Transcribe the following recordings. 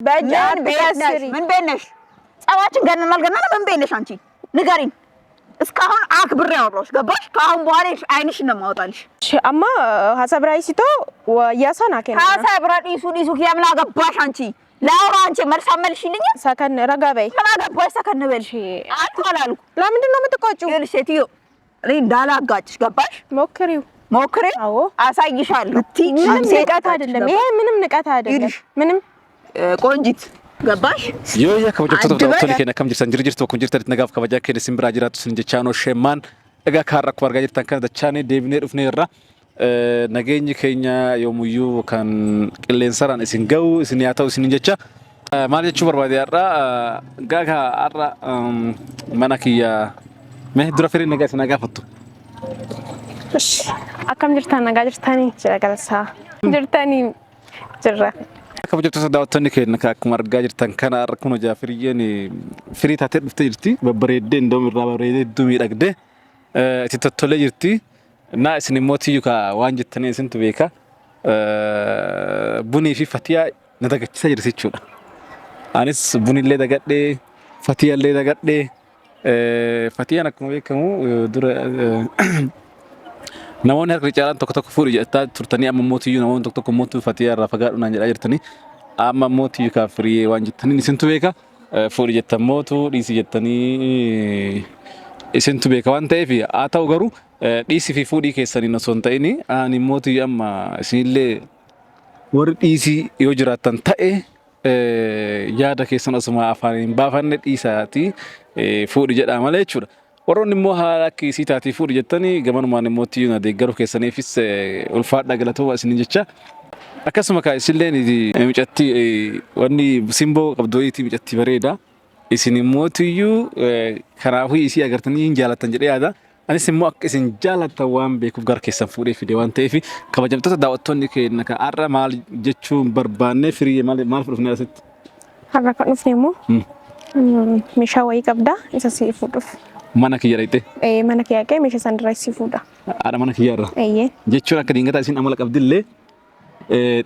በጃት በስሪ ምን በነሽ ጻዋችን ገነናል ገነና ምን በነሽ አንቺ ንገሪኝ እስካሁን አክብሬ አወራሽ ገባሽ ካሁን በኋላ አይንሽ ነው ማውጣልሽ አማ ሐሳብ ራይሲቶ ወያሳና ከነ ሐሳብ ራይሱ ዲሱ ያምና ገባሽ አንቺ ላውራ አንቺ መልስ አመልሽልኝ ሰከን ረጋበይ ተናገባሽ ሰከን በልሽ አልኩ ለምንድን ነው የምትቆጪው ሴትዮ እንዳላጋጭሽ ገባሽ ሞክሪ አዎ አሳይሻለሁ ምንም ንቀት አይደለም ይሄ ምንም ንቀት አይደለም ምንም ቆንጂት ገባሽ ዮያ ከወጀብቶ ዶክተር ከነ ከም ጅርሰን ጅርጅርቶ ኮንጅርተር ነጋፍ ከበጃ ከደ ሲምብራ ጅራቱ ስንጀቻኖ ሸማን እጋ ካራኩ አርጋ ጅርታን ከነ ቻኔ ዴብኔ ዱፍኔራ ነገኝ ከኛ የሙዩ ካን ቅሌንሰራን እስንገው እስንያታው እስንጀቻ ማለቹ በርባዲ ያራ ጋጋ አራ ማናኪያ መህ ድረፈሪ ነጋስ ነጋፈቱ እሺ አከም ጅርታን ነጋ ጅርታኒ ጀራጋልሳ ጅርታኒ ጅራ ከወጀብቶ ዳውተን ከነ ካኩ አርጋ ጅርታን ከና አርኩኖ ጃፍሪየን ፍሪታ ተድፍተ ጅርቲ በበሬደ እንደም ራበሬደ ዱሚ ዳግደ እትተቶለ ጅርቲ እና እስኒሞቲዩ ካ ዋንጅተኔ ስንት ቤካ ቡኒ ፊ ፈቲያ ነተገችሳ ጅርሲቹ አኒስ ቡኒ ለደገደ ፈቲያ ለደገደ ፈቲያ ነከሙ ቤከሙ ዱረ namoonni harka caalaan tokko tokko fuudhu jettaa turtanii amma mootiyyuu namoonni tokko tokko mootuu fatiyaa irraa fagaadhuunaan jedhaa jirtanii amma mootiyyuu kaafirii waan jettanii isintu beeka fuudhu jettan mootuu dhiisii jettanii isintu beeka waan ta'eef haa ta'u garuu dhiisii fi fuudhii keessanii osoo hin ta'in ani mootiyyuu amma isinillee warri dhiisii yoo jiraattan ta'e yaada keessan osuma afaan hin baafanne dhiisaatii fuudhu jedhaa malee jechuudha. Warroonni immoo haala akkasii taatee fuudhu jettanii gamanumaan immooti na deeggaruu keessaniifis ulfaadha galatoo isin jecha akkasuma kaa isilleen micatti wanni simboo qabdooyitii micatti bareeda isin immootiyyu kanaafuu isii agartanii hin jaalatan jedhee yaada anis immoo akka isin jaalatan waan beekuuf gara keessan fuudhee fide waan ta'eef kabajamtoota daawwattoonni keenya ka arra maal jechuun barbaannee firii maal fudhufnee asitti har'a kan dhufne immoo meeshaa wayii qabda isa si fuudhuuf mana kiyya dhayte mana kiyya kee meeshaa san irraa si fuudha ada mana kiyya irraa jechuun akka dingata isin amala qabdillee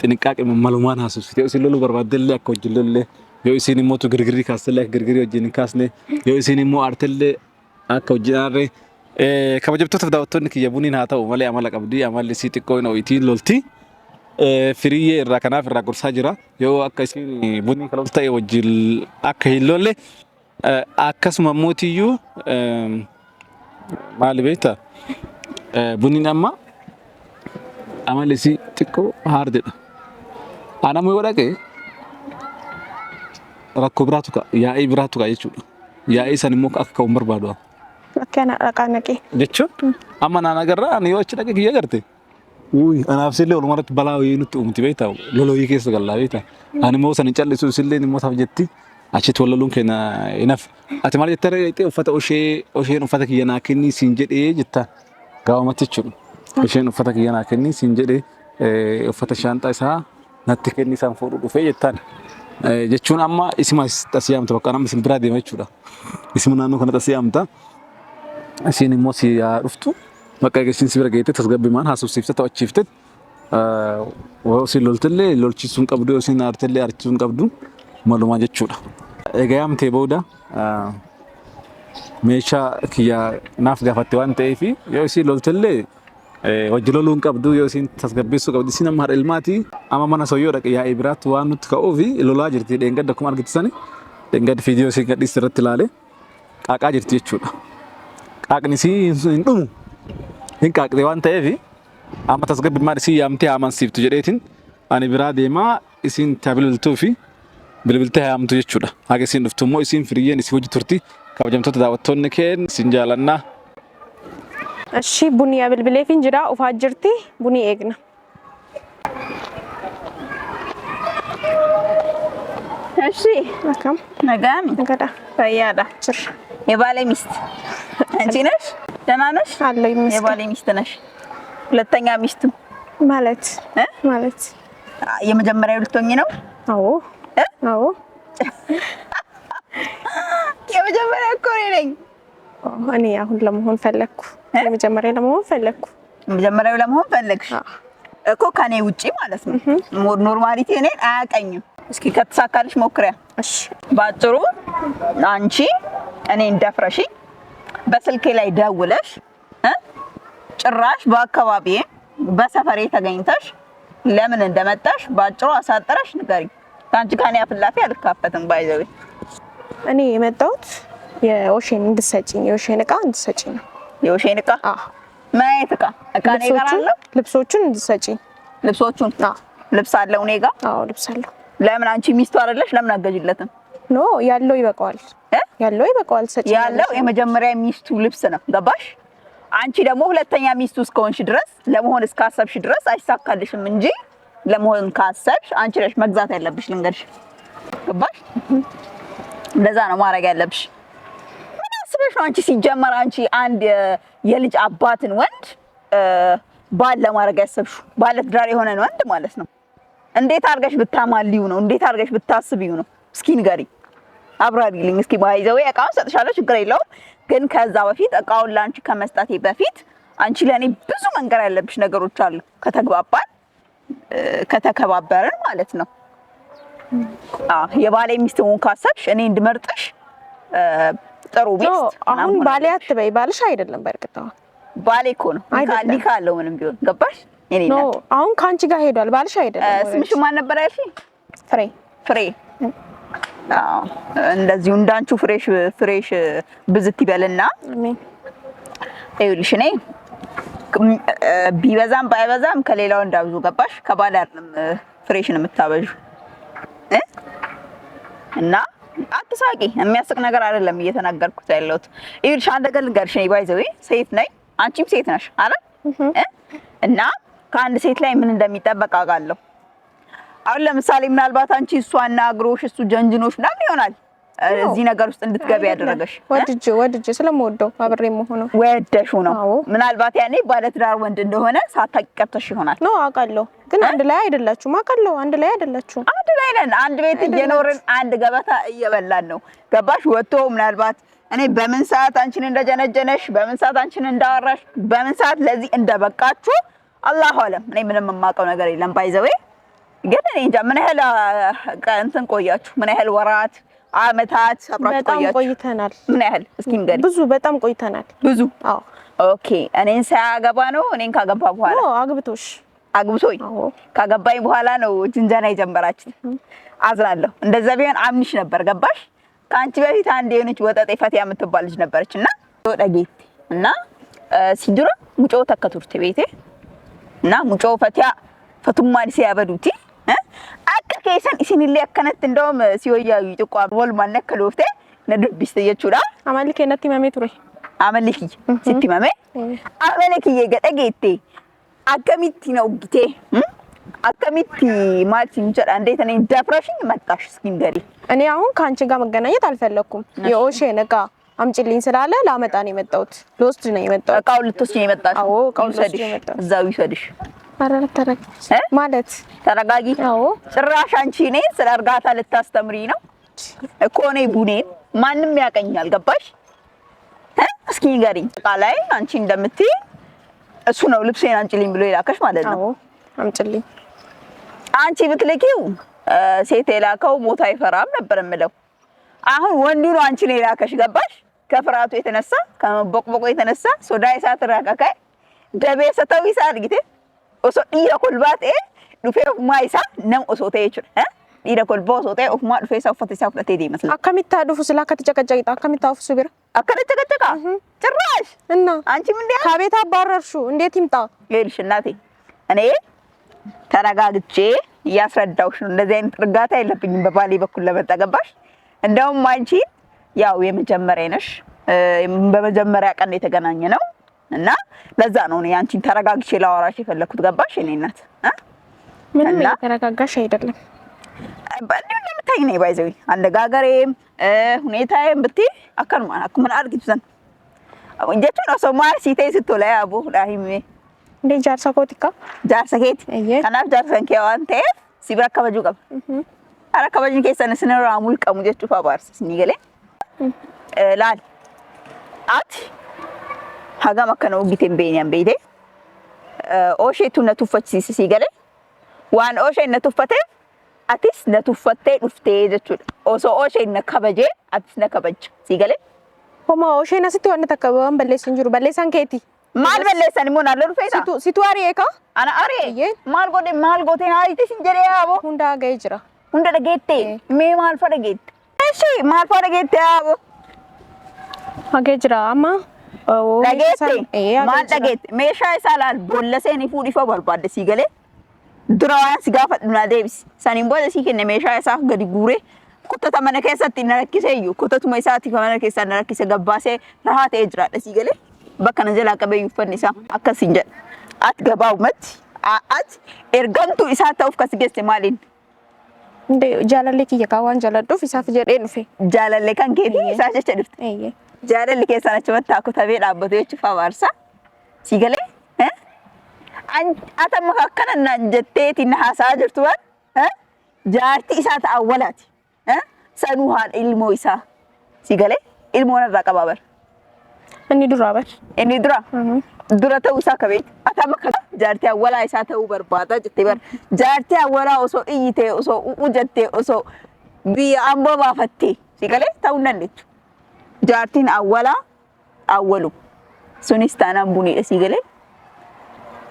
xinqaaqe malumaan haasofsite isin lolu barbaaddellee akka hojjillee yoo isin immoo tu girgirii kaastellee akka girgirii wajjin kaasne yoo isin immoo artellee akka hojjinaarre kabajamtoota daawwattoonni kiyya buniin haa ta'u malee amala qabdi amalli si xiqqoo hin oyitiin lolti firiyyee irraa kanaaf irraa gorsaa jira yoo akka isin bunii kalol ta'e wajjin akka hin lolle akkasuma mootiyyuu maali beekta buniin amma amalli si xiqqoo haardedha anamu yoo dhaqe rakkoo biraatu ka yaa'ii biraatu ka jechuudha yaa'ii san immoo akka ka'uun barbaadu akkana dhaqaa naqee jechuun amma naan agarra ani yoo achi dhaqe kiyya garte anaaf sillee walumarratti balaa wayii nutti uumti beekta lolooyii keessa gallaa beekta ani immoo san hin callisu sillee immoo taaf jetti achitti wallaluun keenya inaf ati maal jettee uffata osheen uffata kiyya naa kenni siin jedhee jetta gaawamatti jechuudha osheen uffata kiyya naa kenni siin jedhee uffata shaanxaa isaa natti kenni isaan fuudhu dhufee jettaan jechuun amma isimas tasiyamta bakka nama isin biraa deema jechuudha isimu naannoo kana tasiyamta isin immoo si dhuftu bakka eegsiin si bira geettee tasgabbimaan haasofsiiftee ta'achiiftee si loltillee lolchiisuun qabdu yoo isin aartillee aarchisuun qabdu malumaa jechuudha. Egaa yaamtee booda meeshaa kiyya naaf gaafatte waan ta'eef yoo isin loltillee wajji loluun qabdu yoo isin tasgabbeessuu qabdu isin amma haadha ilmaati amma mana soyyoo dhaqe yaa'ii biraatti waan nutti ka'uuf lolaa jirti dheengadda akkuma argitisani dheengadda fiidiyoo isin gadhiiste irratti ilaale qaaqaa jirti jechuudha. Qaaqni isii hin dhumu hin qaaqxe waan ta'eef amma tasgabbimaan isin yaamtee amansiiftu jedheetiin ani biraa deemaa isin taabilbiltuu fi bilbiltee haamtu jechuudha. Haga isin dhuftu immoo isin firiyyeen isin hojii turti kabajamtoota daawwattoonni keenya isin jaalannaa. Ashi bunii bilbilee fi jira ufaa jirti bunii eegna. Ashi akkam nagaami nagada fayyaadha የባሌ ሚስት አንቺ ነሽ ደህና ነሽ አለሁ ይመስገን የባሌ ሚስት ነሽ ሁለተኛ ሚስቱ ማለት የመጀመሪያው ልትሆኚ ነው አዎ አዎ የመጀመሪያ እኮ ነኝ እኔ አሁን ለመሆን ፈለኩ የመጀመሪያ ለመሆን ፈለኩ የመጀመሪያው ለመሆን ፈለግሽ እኮ ከኔ ውጪ ማለት ነው ኖርማሊቲ እኔን አያቀኝም እስኪ ከተሳካልሽ ሞክሪያ። እሺ ባጭሩ አንቺ እኔ እንደፍረሽ በስልኬ ላይ ደውለሽ ጭራሽ በአካባቢዬ በሰፈሬ ተገኝተሽ ለምን እንደመጣሽ ባጭሩ አሳጥረሽ ንገሪኝ። ካንቺ ጋር ያፍላፊ አልካፈትም ባይዘው እኔ የመጣሁት የኦሼን እንድትሰጪኝ የኦሼን ዕቃ እንድትሰጪኝ ነው። የኦሼን ዕቃ? አዎ። ማየት ዕቃ ነው ይቀራል። ልብሶቹን እንድትሰጪኝ። ልብሶቹን? አዎ። ልብስ አለው እኔ ጋር? አዎ ልብስ አለው። ለምን አንቺ ሚስቱ አይደለሽ? ለምን አገዥለትም? ኖ ያለው ይበቃዋል። ያለው ይበቃዋል። ሰጪኝ ያለው የመጀመሪያ ሚስቱ ልብስ ነው። ገባሽ? አንቺ ደግሞ ሁለተኛ ሚስቱ እስከሆንሽ ድረስ ለመሆን እስካሰብሽ ድረስ አይሳካልሽም እንጂ ለመሆን ካሰብሽ አንቺ ነሽ መግዛት ያለብሽ። ልንገርሽ። ገባሽ? እንደዛ ነው ማድረግ ያለብሽ። ምን አስበሽ ነው አንቺ? ሲጀመር አንቺ አንድ የልጅ አባትን ወንድ ባል ለማድረግ ያሰብሽው ባለ ትዳር የሆነን ወንድ ማለት ነው። እንዴት አድርገሽ ብታማልዩ ነው? እንዴት አድርገሽ ብታስቢው ነው? እስኪ ንገሪኝ፣ አብራሪልኝ እስኪ። ባይዘው እቃውን ሰጥሻለሁ፣ ችግር የለውም። ግን ከዛ በፊት እቃውን ላንቺ ከመስጠቴ በፊት አንቺ ለኔ ብዙ መንገር ያለብሽ ነገሮች አሉ። ከተግባባን ከተከባበርን ማለት ነው። የባሌ ሚስት ሆን ካሰብሽ እኔ እንድመርጥሽ ጥሩ ሚስት። አሁን ባሌ አትበይ፣ ባልሽ አይደለም። በእርግጥ ባሌ እኮ ነው ካለው ምንም ቢሆን ገባሽ? ኖ አሁን ካንቺ ጋር ሄዷል፣ ባልሽ አይደለም። ስምሽ ማን ነበር ያልሽኝ? ፍሬ። ፍሬ። አዎ እንደዚሁ እንዳንቹ ፍሬሽ ብዝት ይበልና። አሜን። ይኸውልሽ እኔ ቢበዛም ባይበዛም ከሌላው እንዳብዙ ገባሽ? ከባል አይደለም ፍሬሽን የምታበዡ እና አትሳቂ። የሚያስቅ ነገር አይደለም እየተናገርኩት ያለሁት። ይኸውልሽ አንድ ነገር ልንገርሽ፣ እኔ ባይዘዌ ሴት ነኝ፣ አንቺም ሴት ነሽ አይደል? እና ከአንድ ሴት ላይ ምን እንደሚጠበቅ አውቃለሁ። አሁን ለምሳሌ ምናልባት አንቺ እሷና አግሮሽ እሱ ጀንጅኖሽ ምናምን ይሆናል እዚህ ነገር ውስጥ እንድትገቢ ያደረገሽ። ወድጄ ስለምወደው አብሬ መሆነው ወደሽው ነው። ምናልባት ያኔ ባለትዳር ወንድ እንደሆነ ሳታውቂ ቀርተሽ ይሆናል። ነው አውቃለሁ፣ ግን አንድ ላይ አይደላችሁም። አውቃለሁ፣ አንድ ላይ አይደላችሁም። አንድ ላይ ነን፣ አንድ ቤት እየኖርን አንድ ገበታ እየበላን ነው። ገባሽ? ወጥቶ ምናልባት እኔ በምን ሰዓት አንቺን እንደጀነጀነሽ፣ በምን ሰዓት አንቺን እንዳወራሽ፣ በምን ሰዓት ለዚህ እንደበቃችሁ አላሁ አለም። እኔ ምንም የማውቀው ነገር የለም። ባይዘዌ ግን እኔ እንጃ ምን ያህል እንትን ቆያችሁ? ምን ያህል ወራት አመታት አብራችሁ ቆያችሁ? በጣም ቆይተናል። ምን ያህል እስኪ ንገሪ። ብዙ፣ በጣም ቆይተናል። ብዙ? አዎ። ኦኬ። እኔን ሳያገባ ነው? እኔን ካገባ በኋላ? አዎ አግብቶሽ? አግብቶኝ ካገባኝ በኋላ ነው ጅንጀና የጀመራችሁት። አዝናለሁ። እንደዛ ቢሆን አምንሽ ነበር። ገባሽ? ከአንቺ በፊት አንድ የሆነች ወጠጤ ፈቲያ የምትባል ልጅ ነበረችና ወደጌት እና ሲድሮ ሙጮ ተከቱርት ቤቴ እና ሙጮ ፈቲያ ፈቱማን ሲያበዱቲ አከከይሰን ኢሲንሊ አከነት እንደውም ሲወያዩ ጥቋር ወል ማነከሎፍቴ ነዱብስ የቹራ አማልከ ነቲ ማሜ ቱሬ አማልኪ ሲቲ ማሜ አማልኪ የገጠጌቴ አከሚቲ ነው ግቴ አከሚቲ ማለት እንጀራ እንዴት እኔ ደፍረሽኝ መጣሽ? እስኪ ንገሪ። እኔ አሁን ካንቺ ጋር መገናኘት አልፈለኩም። የኦሼን ዕቃ አምጪልኝ ስላለ ላመጣ ነው የመጣሁት። ልወስድ ነው የመጣሁት። ዕቃው ልትወስጂ ነው የመጣሽ? አዎ ዕቃው ልትወስጂ ነው የመጣሁት። እዛው ይሰድሽ። ኧረ ማለት ተረጋጊ። አዎ ጭራሽ አንቺ እኔ ስለ እርጋታ ልታስተምሪ ነው እኮ። እኔ ቡኔን ማንም ያቀኛል። ገባሽ? እስኪ ንገሪኝ። ዕቃ ላይ አንቺ እንደምትይ እሱ ነው ልብሴን አንቺልኝ ብሎ የላከሽ ማለት ነው? አዎ አምጪልኝ። አንቺ ብትልኪው ሴት የላከው ሞት አይፈራም ነበር የምለው። አሁን ወንዱ ነው አንቺ ነው የላከሽ። ገባሽ? ከፍራቱ የተነሳ ከመቦቅቦቁ የተነሳ ሶዳይ ሳትራካካይ ደቤ ሰተው ይሳል ግቴ ኦሶ ዲራ ኮልባቴ ዱፌ ማይሳ ነም ኦሶቴ ይችል ዲራ ኮልቦ ኦሶቴ ኦፍማ ዱፌ ሰውፈት ሰውፈት ይመስል አከሚታ ዱፉ ስላከተጨቀጨቂታ አከሚታ አፍሱ ቢራ አከተጨቀጨቃ ጭራሽ እና አንቺ ምን እንደ ከቤት አባረርሹ እንዴት ይምጣ? ይልሽ እናቴ እኔ ተረጋግጬ እያስረዳውሽ ነው። እንደዚህ አይነት እርጋታ የለብኝም በባሌ በኩል ለመጣገባሽ። እንደውም አንቺ ያው የመጀመሪያ ነሽ፣ በመጀመሪያ ቀን የተገናኘ ነው እና ለዛ ነው እኔ አንቺን ተረጋግቼ ላወራሽ የፈለኩት። ገባሽ? እኔ እናት ምንም ተረጋጋሽ አይደለም ባዲው ለምታይ ነኝ ባይዘው አነጋገሬም ሁኔታዬም ብትይ አከን ምን አርግትሰን እንጀቱ ነው ሶማር ሲታይ ስትላይ አቡ ራሂም እንዴ ጃርሳ ኮቲካ ጃርሳ ኬት ከናፍ ጃርሳን ከዋንቴ ሲብራ ከበጁ ቀብ አራ ከበጁ ከሰነ ስነራ ሙል ቀሙ ጀቹ ፋባርስ ሲኒገለ ላል አት ሀጋ መከነው ጊቴን በእኛም ቤቴ ኦሼቱ ነቱፈች ሲገለ ዋን ኦሼ ነቱፈተ atis na tuffattee dhuftee jechuudha. Osoo oosheen na kabajee atis na kabajja. Sii galee? Homa oosheen asitti waan takka waan balleessan jiru balleessan keeti. Maal balleessan immoo naan lolu feeta? Situ ari'ee ka? Ana ari'ee? Maal goote na ari'ite sin jedhee yaaboo? Hunda ga'ee jira. Hunda dhageette? Mee maal fa dhageette? Eshi maal fa dhageette yaaboo? Hagee jira amma. Dhageette? Maal dhageette? Meeshaa isaa laal boolla seenii fuudhifaa barbaadde sii galee? Dura waan si gaafadhu na deebisi. Saniin booda sii kenne meeshaa isaa gadi guuree kuttata mana keessatti na rakkisee iyyuu kuttatuma isaatiif mana keessaa na rakkise gabbaasee rahaa ta'ee jiraadha sii galee? Bakka na jalaa qabee uffanni isaa akkasiin jedha. Ati gabaabumatti ati ergamtuu isaa ta'uuf kas geesse maaliin? Jaalallee kiyya kaa waan jaaladhuuf isaaf jedhee dhufe. Jaalallee kan keetii isaa jecha dhufte. Jaalalli keessaan achumatti akkutabee dhaabbatu jechuuf abaarsa. Sii galee? Ati amma akkana naan jetteetiin na haasa'aa jirtu waan jaartii isaa ta'a awwalaati. Sanuu haadha ilmoo isaa. Sii galee? Ilmoo narraa qabaa bara. Inni duraa bar. Inni dura? Dura ta'uu isaa kabeeti. Ati amma jaartii awwalaa isaa ta'uu barbaada jettee bara. Jaartii awwalaa osoo iyyitee osoo ujattee osoo biyya amboo baafattee sii galee ta'uu hin dandeettu. Jaartiin awwalaa awwalu. Sunis taanaan buneedha sii galee.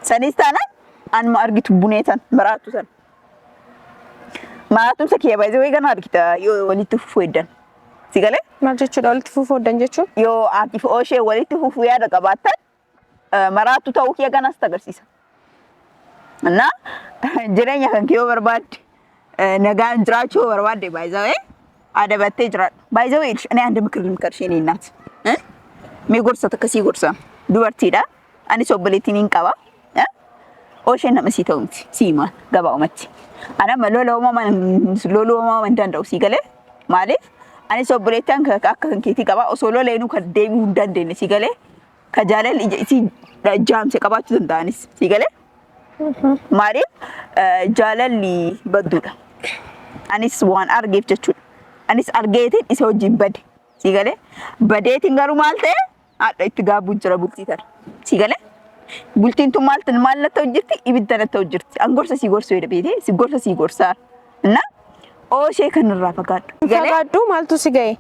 Sanis taanaan anuma argitu buneetan maraattu san. Maraattumsa kiyya baay'ee wayii argita yoo walitti fufuu eddan. Sii galee? Maal jechuudha walitti fufuu eddan jechuun? Yoo atiif ooshee walitti fufuu yaada qabaattan maraattu ta'uu kiyya ganas agarsiisa. Na jireenya kan kiyoo barbaadde nagaan jiraachuu barbaadde baay'ee adabattee jiraadha. Baay'ee wayii ani anda mikir isheen hinnaati. Mee gorsa akkasii gorsa dubartiidha. Anis obboleettiin hin qaba. Oosheen nama sii ta'u miti. Sii maal gabaa'umatti. Ana amma lola uumamaa hin danda'u sii galee? Maaliif? Anis obboleettiin akka kan keetii qaba. Osoo lola eenyu kan deebi'uu hin dandeenye sii galee? Ka jaalalli ija isii jaamse qabaachuu danda'anis sii galee? Maaliif? Jaalalli badduudha. Anis waan argeef jechuudha. Anis argeetiin isa wajjin bade sii galee? Badeetiin garuu maal ta'e? Haadha itti gaabbuun jira bultii tana. Sii galee? Bultiin tun maal na ta'u jirti? Ibidda na ta'u jirti. An gorsa sii gorsuu jedha beetee si gorsa sii gorsaa. Na ooshee kanarraa fagaadhu. Fagaadhu maaltu si ga'e?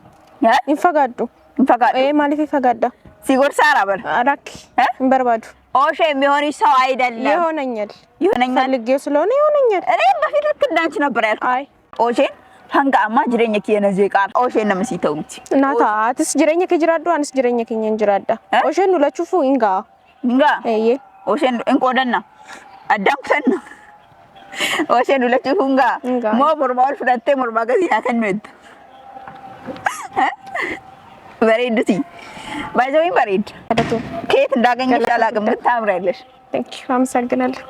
Hin fagaadhu. Hin fagaadhu. Maaliif hin fagaadda? Si gorsaa bara. Rakki. Hin barbaadu. Ooshee mihooni ሰው አይደለም ይሆነኛል ይሆነኛል ፈልጌው ስለሆነ ይሆነኛል እኔ በፊት ልክ እንዳንቺ ነበር ያልኩት አይ ኦሼን hanga amma jireenya kiyya na jeeqaa oosheen nama sii ta'u miti naata atis jireenya kee jiraaddu anis jireenya keenya hin jiraadda oosheen nulachuuf hingaa eeyyee oosheen hin qoodanna addaan kutanna oosheen nulachuuf hingaa moo mormaa ol fudhattee mormaa gadi haa kennu edda bareedduti baay'ee bareedda keet እንዳገኘሽ አላውቅም ግን ታምሪያለሽ አመሰግናለሁ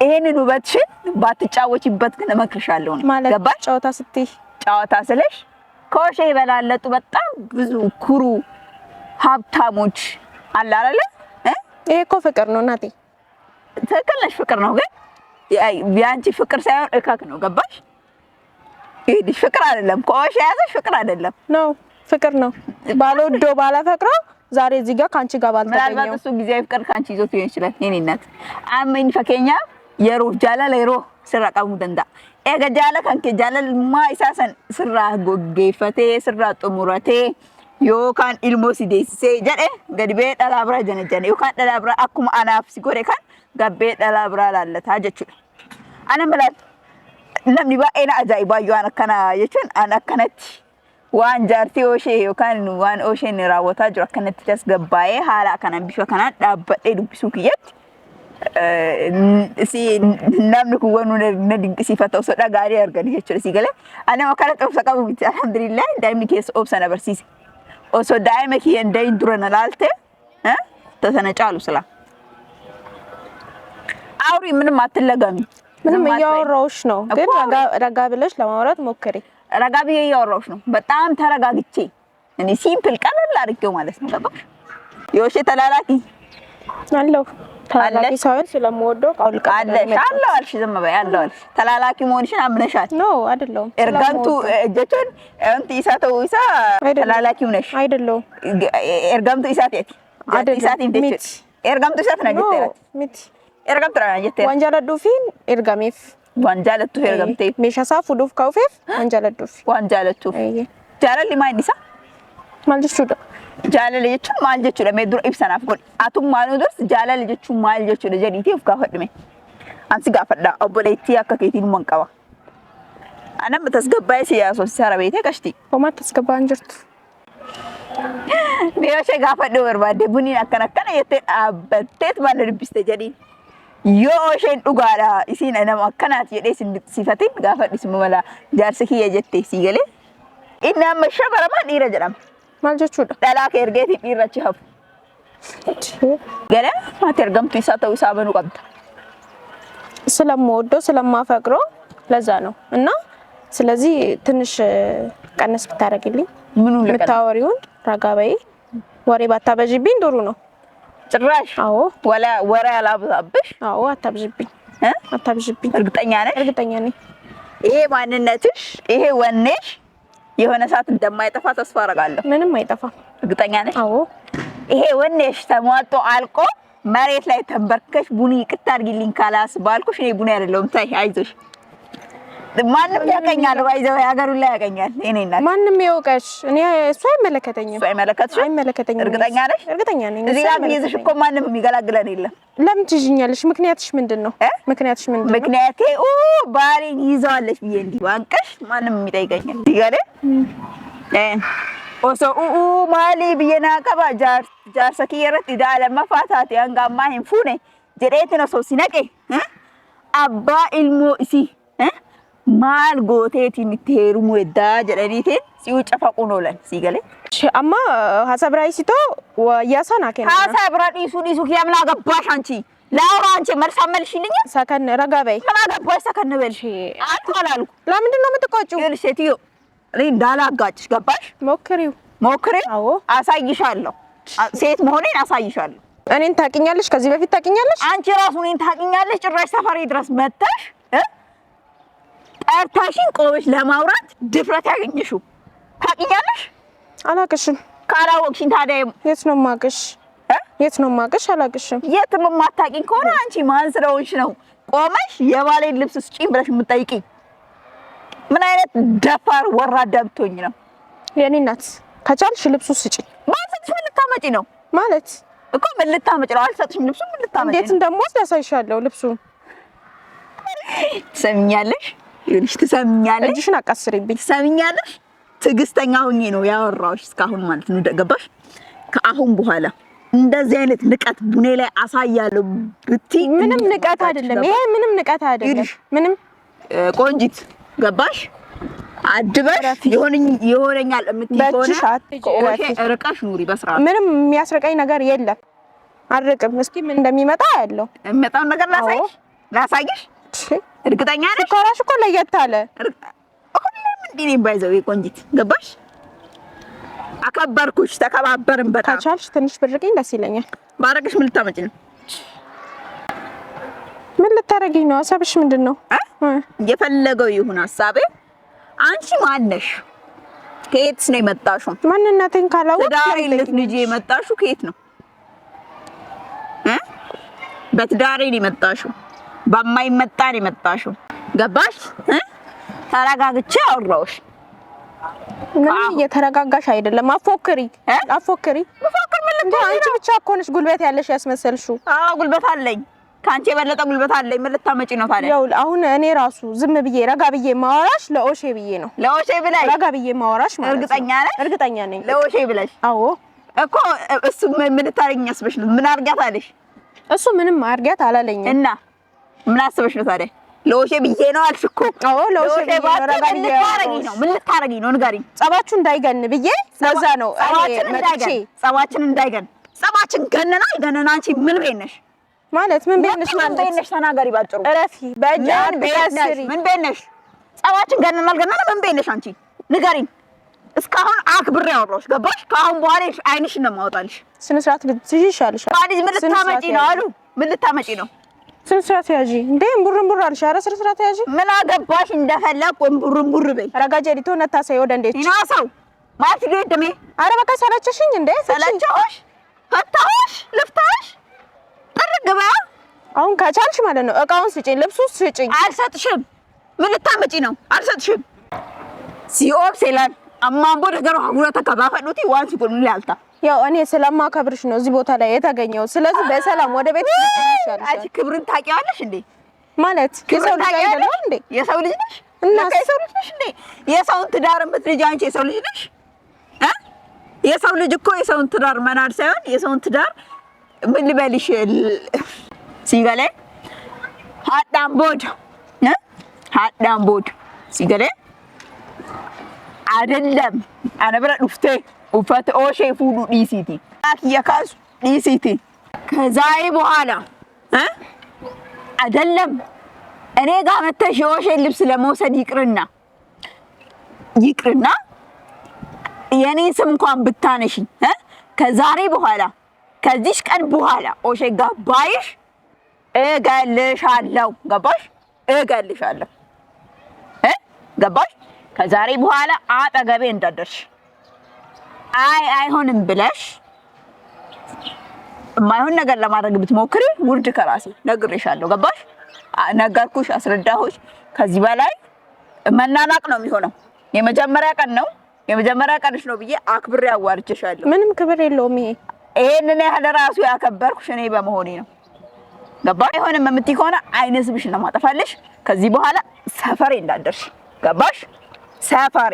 ይሄንን ውበትሽን ባትጫወቺበት ግን እመክርሻለሁ ነው ገባሽ ጨዋታ ስትይ ጨዋታ ስለሽ ኮሼ ይበላለጡ በጣም ብዙ ኩሩ ሀብታሞች አለ አይደለ ይሄ እኮ ፍቅር ነው እናቴ ትክክል ነሽ ፍቅር ነው ግን ያንቺ ፍቅር ሳይሆን እካክ ነው ገባሽ ይሄ ፍቅር አይደለም ኮሼ ያዘሽ ፍቅር አይደለም ነው ፍቅር ነው ባልወዶ ባላፈቅረው ዛሬ እዚህ ጋር ካንቺ ጋር ባልተገኘው ምናልባት እሱ ጊዜያዊ ፍቅር ካንቺ ይዞት ሊሆን ይችላል የኔ እናት አመኝ ፈከኛ yeroo jaalala yeroo sirra qabu danda'a. Eega jaalala kan kee jaalalummaa isaa san sirraa goggeeffatee sirraa xumuratee yookaan ilmoo si deessisee jedhe gadi bee dhalaa biraa jana yookaan dhalaa biraa akkuma anaaf si godhe kan gabbee dhalaa biraa laallataa jechuudha. Ana malaan namni baay'een ajaa'ibaa yoo an akkana jechuun an akkanatti waan jaartii ooshee yookaan waan oosheen raawwataa jiru akkanatti as gabbaa'ee haala kanaan bifa kanaan dhaabbadhee dubbisuu kiyyatti. Si namni kun waan na dinqisiifata osoo dhagaarii arganii jechuudha si galee ani makara qabsa qabu miti alhamdulillah daa'imni keessa obsa na barsiise osoo daa'ima kiyyan daa'in dura na laalte tasana caalu sila አውሪ ምንም አትለጋሚ ምንም እያወራሁሽ ነው ግን ረጋ ብለሽ ለማውራት ሞክሪ ረጋ ብዬ እያወራሁሽ ነው በጣም ተረጋግቼ እኔ ሲምፕል ቀለል አድርጌው ማለት ነው ገባሽ የውሼ ተላላኪ አለው ተላላኪ ሳይሆን ስለምወደው ቃልቃ አለው አልሽ ዝም በይ አለው አልሽ ተላላኪ መሆንሽን አምነሻት ነው አይደለም ኤርጋንቱ እጀቹን እንት ኢሳተው ኢሳ ተላላኪው ነሽ አይደለም ኤርጋንቱ ኢሳት የት ኢሳት እንዴት ኤርጋንቱ ኢሳት ነው ጀተራት ሚት ኤርጋንቱ ነው ጀተራት ወንጀል ዱፊን ኤርጋሜፍ waan jaalattuuf ergamtee meeshaa fuudhuuf ka'uufeef waan jaaladhuuf waan jaalattuuf jaalalli maal isa maal jechuudha jaalalli jechuun maal jechuudha mee dura ibsanaaf godhi atummaan durs jaalalli jechuun maal jechuudha jedhiitee of gaafadhume ansi gaafadha obboleettii akka keetiin man qaba anam tasgabbaa'ee siyaasoo sara beekee qashti homaa tasgabbaan jirtu mee ishee gaafadhu barbaadde buniin akkana jettee dhaabbatteet maal dubbiste jedhiin yoo isheen dhugaadha isiin nama akkanaati jedhee sifatiin gaafadhisuma mala jaarsi kiyya jettee sii galee inni amma shabaramaa dhiira jedhama maal jechuudha dhalaa kee ergeetii dhiirrachi hafu galee maati ergamtu isaa ta'uu isaa banuu qabda ስለምወደው ስለማፈቅረው ለዛ ነው እና ስለዚህ ትንሽ ቀነስ ብታረግልኝ ምኑን ለታወሪውን ረጋበይ ወሬ ባታበጅብኝ ጥሩ ነው ጭራሽ አዎ ወሬ አላብዛብሽ አዎ አታብጅብኝ አታብጅብኝ እርግጠኛ ነኝ ይሄ ማንነትሽ ይሄ ወኔሽ የሆነ ሰዓት እንደማይጠፋ ተስፋ አደርጋለሁ ምንም አይጠፋም እርግጠኛ ነኝ አዎ ይሄ ወኔሽ ተሟጦ አልቆ መሬት ላይ ተንበርከሽ ቡኒ ይቅርታ አድርጊልኝ ካላስ ባልኩሽ እኔ ቡኒ አይደለም ታይ አይዞሽ ማንም ያቀኛል ባይዘው ያገሩ ላይ ያቀኛል እኔና ማንም ይወቀሽ እኔ እሱ አይመለከተኝም እርግጠኛ ነኝ እዚህ ጋር ይዘሽ እኮ ማንም የሚገላግለን የለም ለምን ትይኛለሽ ምክንያትሽ ምንድነው ምክንያቴ ባሪን ይዘዋለሽ ብዬ እንዲ ዋንቀሽ ማንም የሚጠይቀኛል ይገለ ኦሶ ማሊ ብየና ቀባ ጃርሰኪ የረት ዳለ መፋታት ያንጋማ ሂንፉኔ ጀዴት ነው ሶ ሲነቄ አባ ኢልሞ እሲ maal gooteetiin itti heerumu eddaa jedhaniitiin si'u cafaqunolan siigale amma hasabraayisito yaasana kenna hasabra dhiisu kiyamna gabbash anchi laura anchi መልሳ መልሽልኝ ሰከን ረጋበይ ለማ ገባሽ ሰከን በልሽ አልኩ ለምንድን ነው የምትቆጪው ሴትዮ እኔ እንዳላጋጭሽ ገባሽ ሞክሪው አዎ አሳይሻለሁ ሴት መሆኔን አሳይሻለሁ እኔን ታቂኛለሽ ከዚህ በፊት ታቂኛለሽ አንቺ ራሱ እኔን ታቂኛለሽ ጭራሽ ሰፈሬ ድረስ መጣሽ ጠርታሽን ቆመሽ ለማውራት ድፍረት ያገኘሽው ታቂኛለሽ አላቅሽም ካላወቅሽኝ ታዲያ የት ነው ማቅሽ አላቅሽም የትም ማታቂኝ ከሆነ አንቺ ማን ስለሆንሽ ነው ቆመሽ የባሌን ልብስ ስጪኝ ብለሽ የምትጠይቂኝ ምን አይነት ደፋር ወራዳ ብትሆኝ ነው የኔ እናት ከቻልሽ ልብሱ ስጪኝ ማለት ምን ልታመጪ ነው ማለት እኮ ምን ልታመጪ ነው አልሰጥሽም ልብሱ ምን ልታመጪ እንዴት እንደምወስድ ያሳይሻለሁ ልብሱ ትሰሚኛለሽ ይልሽ ትሰሚኛለሽ እጅሽን አቃስሪብኝ ትሰሚኛለሽ ትግስተኛ ሆኜ ነው ያወራውሽ እስካሁን ማለት ነው ገባሽ ከአሁን በኋላ እንደዚህ አይነት ንቀት ቡኔ ላይ አሳያለሁ ብቲ ምንም ንቀት አይደለም ይሄ ምንም ንቀት አይደለም ምንም ቆንጂት ገባሽ አድበሽ ይሆነኛል እምትይሆነ ኦኬ ርቀሽ ኑሪ በስራ ምንም የሚያስርቀኝ ነገር የለም አርቅም እስኪ ምን እንደሚመጣ ያለው የሚመጣው ነገር ላሳይሽ እርግጠኛ ነሽ ኮራሽ እኮ ለየት አለ ሁሉም እንዲህ ባይዘው ቆንጂት ገባሽ አከበርኩሽ ተከባበርን በጣም ካቻልሽ ትንሽ ብርቅኝ ደስ ይለኛል ባረግሽ ምን ልታመጪ ነው ምን ልታረጊኝ ነው ሐሳብሽ ምንድነው የፈለገው ይሁን ሐሳቤ አንቺ ማን ነሽ ከየትስ ነው የመጣሽው ማንነቴን ካላወቅሽ ዳሬ ልትልጂ የመጣሽው ከየት ነው በትዳሬ ነው የመጣሽው በማይመጣ ነው የመጣሽው ገባሽ ተረጋግቼ አወራሁሽ ምንም እየተረጋጋሽ አይደለም አፎክሪ መፎክር ምን ልታረጊ አንቺ ብቻ እኮ ነሽ ጉልበት ያለሽ ያስመሰልሽው አዎ ጉልበት አለኝ ካንቺ የበለጠ ጉልበት አለኝ ምን ልታመጪ ነው ታዲያ ያው አሁን እኔ ራሱ ዝም ብዬ ረጋ ብዬ ማወራሽ ለኦሼ ብዬ ነው ለኦሼ ብለሽ ረጋ ብዬ ማወራሽ ማለት እርግጠኛ ነኝ ለኦሼ ብለሽ አዎ እኮ እሱ ምን ልታረጊኝ አስበሽ ነው ምን አርጋት አለሽ እሱ ምንም አርጋት አላለኝም እና ምን አስበሽ ነው ታዲያ ለኦሼ ብዬ ነው አልሽ እኮ አዎ ለኦሼ ብዬ ረጋ ብዬ ምን ልታረጊ ነው ንገሪኝ ጸባችሁ እንዳይገን ብዬ ለዛ ነው ጸባችን እንዳይገን ጸባችን ገነና አይገነና አንቺ ምን ቤነሽ ማለት ምን ቤነሽ ማለት ቤነሽ ተናገሪ ባጭሩ እረፊ በእጃር በስሪ ምን ቤነሽ ጸባችን ገነና አልገነና ምን ቤነሽ አንቺ ንገሪኝ እስካሁን አክብሬ አወራሁሽ ገባሽ ካሁን በኋላ አይንሽን ነው የማወጣልሽ ስነ ስርዓት ልትይሻልሽ ባዲዝ ምን ልታመጪ ነው አሉ ምን ልታመጪ ነው ስነ ስርዓት ያጂ እንዴ ቡርንቡር አልሽ ኧረ ስነ ስርዓት ያጂ ምን አገባሽ እንደፈለኩ ቡርንቡር በይ ረጋጀሪቶ ነታሰይ ወደ እንዴት ይናሰው ማለት ይገደሜ ኧረ በቃ ሰለቸሽኝ እንዴ ሰለቸሽ ፈታሽ ልፍታሽ ጥርግ በያ አሁን ከቻልሽ ማለት ነው እቃውን ስጪኝ፣ ልብሱን ስጪኝ። አልሰጥሽም። ምን ልታመጪ ነው? አልሰጥሽም። ሲኦብ ሴላን አማን ቦደ ገሮ ሀጉራ ተከባፈሉቲ ዋንስ ኩን ላልታ ያው እኔ ስለማከብርሽ ነው እዚህ ቦታ ላይ የተገኘው። ስለዚህ በሰላም ወደ ቤት ይሻላል። አንቺ ክብርን ታውቂዋለሽ እንዴ? ማለት የሰው ልጅ አይደለም እንዴ? የሰው ልጅ ነሽ እና የሰው ልጅ ነሽ እንዴ? የሰውን ትዳር የምትልጅ አንቺ የሰው ልጅ ነሽ? የሰው ልጅ እኮ የሰውን ትዳር መናድ ሳይሆን የሰውን ትዳር ምን ልበልሽ ሲገለ ሀዳም ቦድ ሲገለ አይደለም አነበረ ዱፍቴ ኡፈት ኦሼ ፉዱ ዲሲቲ አክያካስ ዲሲቲ ከዛሬ በኋላ አይደለም እኔ ጋር መተሽ የኦሼ ልብስ ለመውሰድ ይቅርና የኔ ስም እንኳን ብታነሽኝ ከዛሬ በኋላ ከዚህ ቀን በኋላ ኦሼ ጋር ባይሽ እገልሻለሁ። ገባሽ? እገልሻለሁ። ገባሽ? ከዛሬ በኋላ አጠገቤ እንዳደርሽ አይሆንም ብለሽ የማይሆን ነገር ለማድረግ ብትሞክሪ ውርድ ከራሴ ነግሬሻለሁ። ገባሽ? ነገርኩሽ፣ አስረዳሁሽ። ከዚህ በላይ መናናቅ ነው የሚሆነው። የመጀመሪያ ቀን ነው የመጀመሪያ ቀንሽ ነው ብዬ አክብሬ አዋርቼሻለሁ። ምንም ክብር የለውም ይሄ። ይሄንን ያህል ራሱ ያከበርኩሽ እኔ በመሆኔ ነው። ገባሽ? አይሆንም የምትይ ከሆነ አይነ ስብሽ ነው ማጠፋለሽ። ከዚህ በኋላ ሰፈሬ እንዳደርሽ። ገባሽ? ሰፈሬ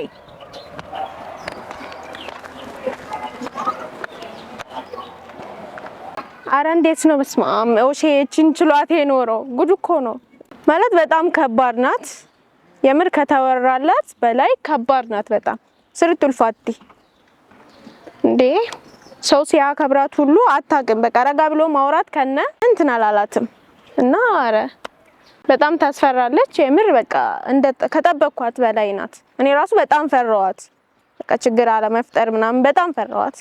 አረ እንዴት ነው? በስማም ኦሼ እቺን ችሏት የኖረው ጉድ እኮ ነው ማለት። በጣም ከባድ ናት የምር፣ ከተወራላት በላይ ከባድ ናት በጣም። ስርቱ ልፋቲ እንዴ ሰው ሲያከብራት ሁሉ አታውቅም። በቃ ረጋ ብሎ ማውራት ከነ እንትን አላላትም እና አረ በጣም ታስፈራለች የምር። በቃ እንደ ከጠበቅኳት በላይ ናት። እኔ ራሱ በጣም ፈራዋት። በቃ ችግር አለመፍጠር ምናምን በጣም ፈራዋት።